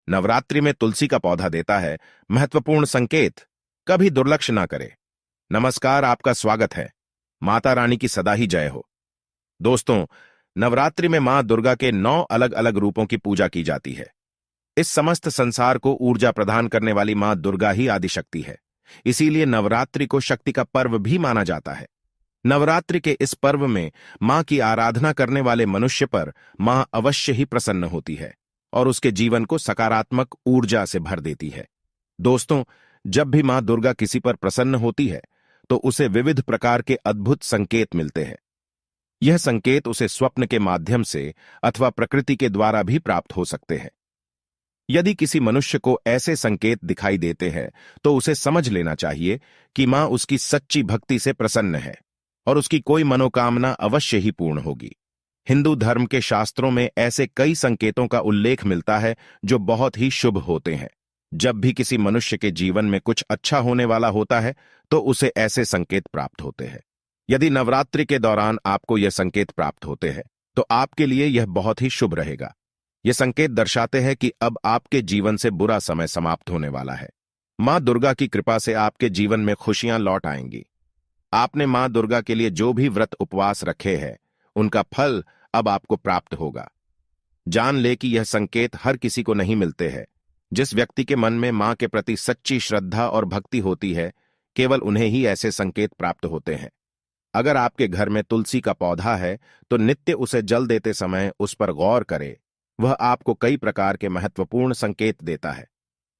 नवरात्रि में तुलसी का पौधा देता है महत्वपूर्ण संकेत। कभी दुर्लक्ष्य ना करें। नमस्कार, आपका स्वागत है। माता रानी की सदा ही जय हो। दोस्तों, नवरात्रि में मां दुर्गा के 9 अलग अलग रूपों की पूजा की जाती है। इस समस्त संसार को ऊर्जा प्रदान करने वाली मां दुर्गा ही आदिशक्ति है। इसीलिए नवरात्रि को शक्ति का पर्व भी माना जाता है। नवरात्रि के इस पर्व में मां की आराधना करने वाले मनुष्य पर मां अवश्य ही प्रसन्न होती है और उसके जीवन को सकारात्मक ऊर्जा से भर देती है। दोस्तों, जब भी मां दुर्गा किसी पर प्रसन्न होती है तो उसे विविध प्रकार के अद्भुत संकेत मिलते हैं। यह संकेत उसे स्वप्न के माध्यम से अथवा प्रकृति के द्वारा भी प्राप्त हो सकते हैं। यदि किसी मनुष्य को ऐसे संकेत दिखाई देते हैं तो उसे समझ लेना चाहिए कि मां उसकी सच्ची भक्ति से प्रसन्न है और उसकी कोई मनोकामना अवश्य ही पूर्ण होगी। हिंदू धर्म के शास्त्रों में ऐसे कई संकेतों का उल्लेख मिलता है जो बहुत ही शुभ होते हैं। जब भी किसी मनुष्य के जीवन में कुछ अच्छा होने वाला होता है तो उसे ऐसे संकेत प्राप्त होते हैं। यदि नवरात्रि के दौरान आपको यह संकेत प्राप्त होते हैं तो आपके लिए यह बहुत ही शुभ रहेगा। ये संकेत दर्शाते हैं कि अब आपके जीवन से बुरा समय समाप्त होने वाला है। मां दुर्गा की कृपा से आपके जीवन में खुशियां लौट आएंगी। आपने मां दुर्गा के लिए जो भी व्रत उपवास रखे हैं उनका फल अब आपको प्राप्त होगा। जान ले कि यह संकेत हर किसी को नहीं मिलते हैं। जिस व्यक्ति के मन में मां के प्रति सच्ची श्रद्धा और भक्ति होती है, केवल उन्हें ही ऐसे संकेत प्राप्त होते हैं। अगर आपके घर में तुलसी का पौधा है तो नित्य उसे जल देते समय उस पर गौर करें। वह आपको कई प्रकार के महत्वपूर्ण संकेत देता है।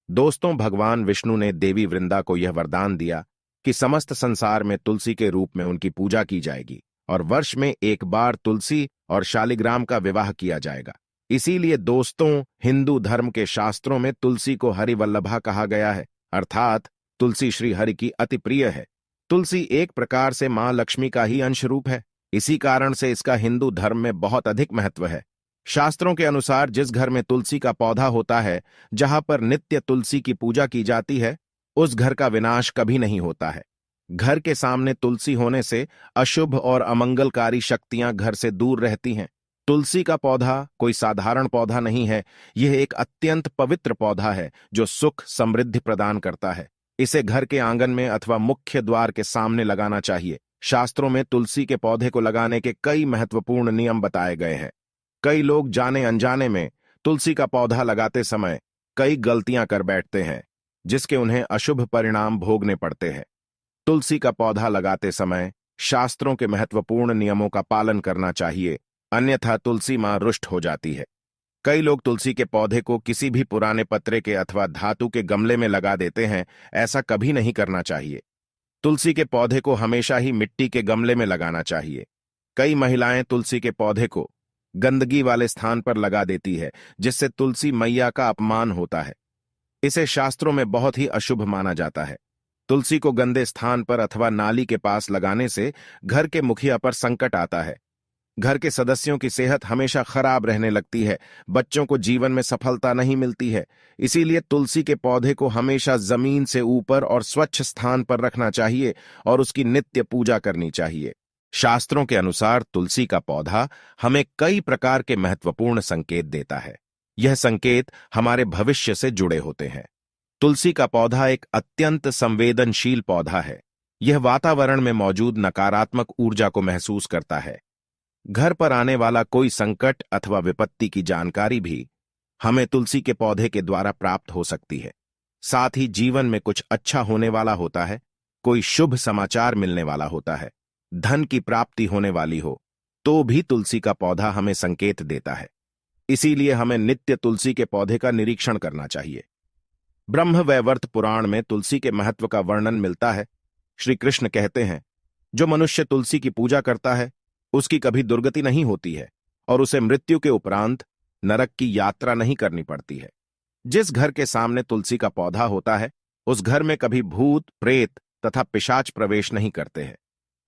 दोस्तों, भगवान विष्णु ने देवी वृंदा को यह वरदान दिया कि समस्त संसार में तुलसी के रूप में उनकी पूजा की जाएगी और वर्ष में एक बार तुलसी और शालिग्राम का विवाह किया जाएगा। इसीलिए दोस्तों, हिंदू धर्म के शास्त्रों में तुलसी को हरिवल्लभा कहा गया है, अर्थात तुलसी श्री हरि की अति प्रिय है। तुलसी एक प्रकार से मां लक्ष्मी का ही अंश रूप है। इसी कारण से इसका हिंदू धर्म में बहुत अधिक महत्व है। शास्त्रों के अनुसार जिस घर में तुलसी का पौधा होता है, जहां पर नित्य तुलसी की पूजा की जाती है, उस घर का विनाश कभी नहीं होता है। घर के सामने तुलसी होने से अशुभ और अमंगलकारी शक्तियां घर से दूर रहती हैं। तुलसी का पौधा कोई साधारण पौधा नहीं है। यह एक अत्यंत पवित्र पौधा है जो सुख समृद्धि प्रदान करता है। इसे घर के आंगन में अथवा मुख्य द्वार के सामने लगाना चाहिए। शास्त्रों में तुलसी के पौधे को लगाने के कई महत्वपूर्ण नियम बताए गए हैं। कई लोग जाने अनजाने में तुलसी का पौधा लगाते समय कई गलतियां कर बैठते हैं, जिसके उन्हें अशुभ परिणाम भोगने पड़ते हैं। तुलसी का पौधा लगाते समय शास्त्रों के महत्वपूर्ण नियमों का पालन करना चाहिए, अन्यथा तुलसी मां रुष्ट हो जाती है। कई लोग तुलसी के पौधे को किसी भी पुराने पत्रे के अथवा धातु के गमले में लगा देते हैं। ऐसा कभी नहीं करना चाहिए। तुलसी के पौधे को हमेशा ही मिट्टी के गमले में लगाना चाहिए। कई महिलाएं तुलसी के पौधे को गंदगी वाले स्थान पर लगा देती है, जिससे तुलसी मैया का अपमान होता है। इसे शास्त्रों में बहुत ही अशुभ माना जाता है। तुलसी को गंदे स्थान पर अथवा नाली के पास लगाने से घर के मुखिया पर संकट आता है। घर के सदस्यों की सेहत हमेशा खराब रहने लगती है। बच्चों को जीवन में सफलता नहीं मिलती है। इसीलिए तुलसी के पौधे को हमेशा जमीन से ऊपर और स्वच्छ स्थान पर रखना चाहिए और उसकी नित्य पूजा करनी चाहिए। शास्त्रों के अनुसार तुलसी का पौधा हमें कई प्रकार के महत्वपूर्ण संकेत देता है। यह संकेत हमारे भविष्य से जुड़े होते हैं। तुलसी का पौधा एक अत्यंत संवेदनशील पौधा है। यह वातावरण में मौजूद नकारात्मक ऊर्जा को महसूस करता है। घर पर आने वाला कोई संकट अथवा विपत्ति की जानकारी भी हमें तुलसी के पौधे के द्वारा प्राप्त हो सकती है। साथ ही जीवन में कुछ अच्छा होने वाला होता है, कोई शुभ समाचार मिलने वाला होता है, धन की प्राप्ति होने वाली हो, तो भी तुलसी का पौधा हमें संकेत देता है। इसीलिए हमें नित्य तुलसी के पौधे का निरीक्षण करना चाहिए। ब्रह्म वैवर्त पुराण में तुलसी के महत्व का वर्णन मिलता है। श्री कृष्ण कहते हैं, जो मनुष्य तुलसी की पूजा करता है उसकी कभी दुर्गति नहीं होती है और उसे मृत्यु के उपरांत नरक की यात्रा नहीं करनी पड़ती है। जिस घर के सामने तुलसी का पौधा होता है उस घर में कभी भूत, प्रेत तथा पिशाच प्रवेश नहीं करते हैं।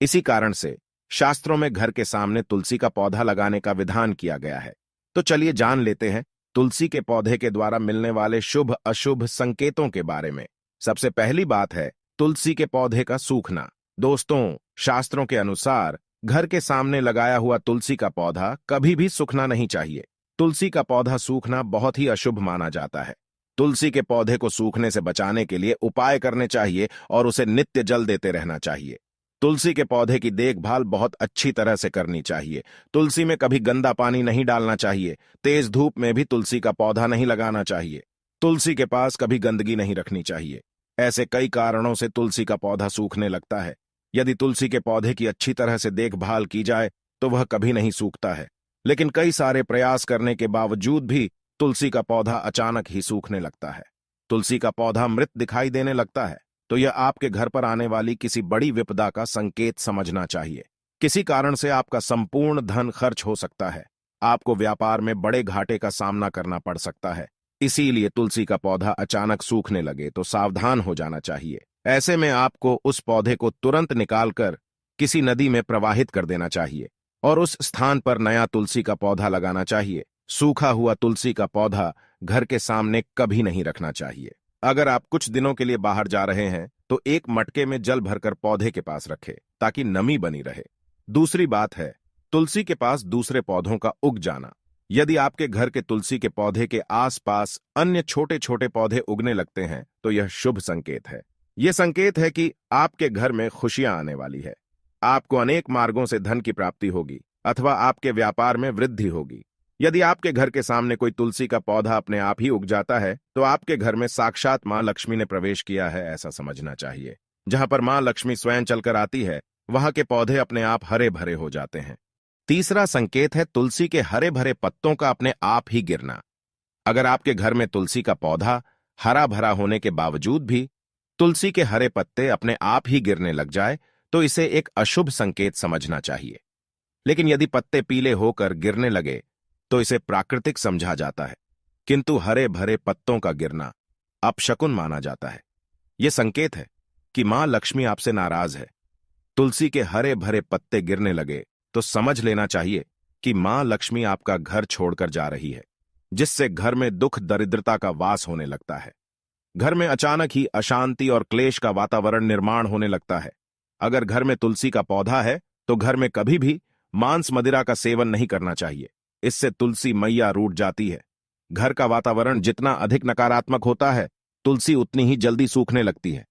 इसी कारण से शास्त्रों में घर के सामने तुलसी का पौधा लगाने का विधान किया गया है। तो चलिए जान लेते हैं तुलसी के पौधे के द्वारा मिलने वाले शुभ अशुभ संकेतों के बारे में। सबसे पहली बात है तुलसी के पौधे का सूखना। दोस्तों, शास्त्रों के अनुसार घर के सामने लगाया हुआ तुलसी का पौधा कभी भी सूखना नहीं चाहिए। तुलसी का पौधा सूखना बहुत ही अशुभ माना जाता है। तुलसी के पौधे को सूखने से बचाने के लिए उपाय करने चाहिए और उसे नित्य जल देते रहना चाहिए। तुलसी के पौधे की देखभाल बहुत अच्छी तरह से करनी चाहिए। तुलसी में कभी गंदा पानी नहीं डालना चाहिए। तेज धूप में भी तुलसी का पौधा नहीं लगाना चाहिए। तुलसी के पास कभी गंदगी नहीं रखनी चाहिए। ऐसे कई कारणों से तुलसी का पौधा सूखने लगता है। यदि तुलसी के पौधे की अच्छी तरह से देखभाल की जाए तो वह कभी नहीं सूखता है, लेकिन कई सारे प्रयास करने के बावजूद भी तुलसी का पौधा अचानक ही सूखने लगता है। तुलसी का पौधा मृत दिखाई देने लगता है तो यह आपके घर पर आने वाली किसी बड़ी विपदा का संकेत समझना चाहिए। किसी कारण से आपका संपूर्ण धन खर्च हो सकता है। आपको व्यापार में बड़े घाटे का सामना करना पड़ सकता है। इसीलिए तुलसी का पौधा अचानक सूखने लगे तो सावधान हो जाना चाहिए। ऐसे में आपको उस पौधे को तुरंत निकालकर किसी नदी में प्रवाहित कर देना चाहिए और उस स्थान पर नया तुलसी का पौधा लगाना चाहिए। सूखा हुआ तुलसी का पौधा घर के सामने कभी नहीं रखना चाहिए। अगर आप कुछ दिनों के लिए बाहर जा रहे हैं तो एक मटके में जल भरकर पौधे के पास रखें ताकि नमी बनी रहे। दूसरी बात है तुलसी के पास दूसरे पौधों का उग जाना। यदि आपके घर के तुलसी के पौधे के आसपास अन्य छोटे छोटे पौधे उगने लगते हैं तो यह शुभ संकेत है। यह संकेत है कि आपके घर में खुशियां आने वाली है। आपको अनेक मार्गों से धन की प्राप्ति होगी अथवा आपके व्यापार में वृद्धि होगी। यदि आपके घर के सामने कोई तुलसी का पौधा अपने आप ही उग जाता है तो आपके घर में साक्षात मां लक्ष्मी ने प्रवेश किया है, ऐसा समझना चाहिए। जहां पर मां लक्ष्मी स्वयं चलकर आती है वहां के पौधे अपने आप हरे भरे हो जाते हैं। तीसरा संकेत है तुलसी के हरे भरे पत्तों का अपने आप ही गिरना। अगर आपके घर में तुलसी का पौधा हरा भरा होने के बावजूद भी तुलसी के हरे पत्ते अपने आप ही गिरने लग जाए तो इसे एक अशुभ संकेत समझना चाहिए। लेकिन यदि पत्ते पीले होकर गिरने लगे तो इसे प्राकृतिक समझा जाता है, किंतु हरे भरे पत्तों का गिरना अपशकुन माना जाता है। यह संकेत है कि मां लक्ष्मी आपसे नाराज है। तुलसी के हरे भरे पत्ते गिरने लगे तो समझ लेना चाहिए कि मां लक्ष्मी आपका घर छोड़कर जा रही है, जिससे घर में दुख दरिद्रता का वास होने लगता है। घर में अचानक ही अशांति और क्लेश का वातावरण निर्माण होने लगता है। अगर घर में तुलसी का पौधा है तो घर में कभी भी मांस मदिरा का सेवन नहीं करना चाहिए। इससे तुलसी मैया रूठ जाती है। घर का वातावरण जितना अधिक नकारात्मक होता है तुलसी उतनी ही जल्दी सूखने लगती है।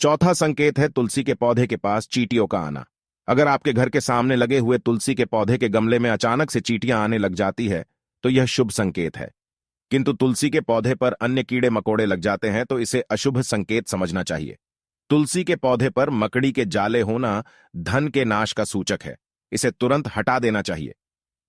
चौथा संकेत है तुलसी के पौधे के पास चींटियों का आना। अगर आपके घर के सामने लगे हुए तुलसी के पौधे के गमले में अचानक से चींटियां आने लग जाती है तो यह शुभ संकेत है, किंतु तुलसी के पौधे पर अन्य कीड़े मकोड़े लग जाते हैं तो इसे अशुभ संकेत समझना चाहिए। तुलसी के पौधे पर मकड़ी के जाले होना धन के नाश का सूचक है। इसे तुरंत हटा देना चाहिए।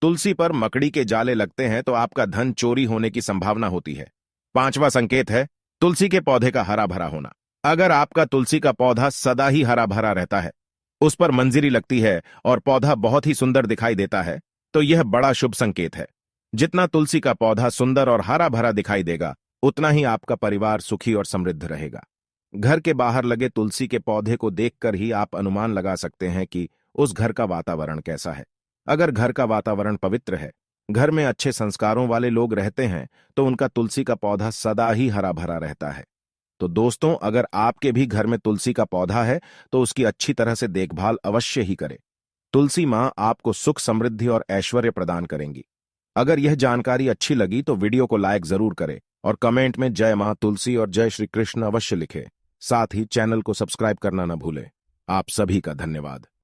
तुलसी पर मकड़ी के जाले लगते हैं तो आपका धन चोरी होने की संभावना होती है। पांचवा संकेत है तुलसी के पौधे का हरा भरा होना। अगर आपका तुलसी का पौधा सदा ही हरा भरा रहता है, उस पर मंजरी लगती है और पौधा बहुत ही सुंदर दिखाई देता है तो यह बड़ा शुभ संकेत है। जितना तुलसी का पौधा सुंदर और हरा भरा दिखाई देगा उतना ही आपका परिवार सुखी और समृद्ध रहेगा। घर के बाहर लगे तुलसी के पौधे को देखकर ही आप अनुमान लगा सकते हैं कि उस घर का वातावरण कैसा है। अगर घर का वातावरण पवित्र है, घर में अच्छे संस्कारों वाले लोग रहते हैं तो उनका तुलसी का पौधा सदा ही हरा भरा रहता है। तो दोस्तों, अगर आपके भी घर में तुलसी का पौधा है तो उसकी अच्छी तरह से देखभाल अवश्य ही करें। तुलसी मां आपको सुख, समृद्धि और ऐश्वर्य प्रदान करेंगी। अगर यह जानकारी अच्छी लगी तो वीडियो को लाइक जरूर करें और कमेंट में जय मां तुलसी और जय श्री कृष्ण अवश्य लिखें। साथ ही चैनल को सब्सक्राइब करना न भूलें। आप सभी का धन्यवाद।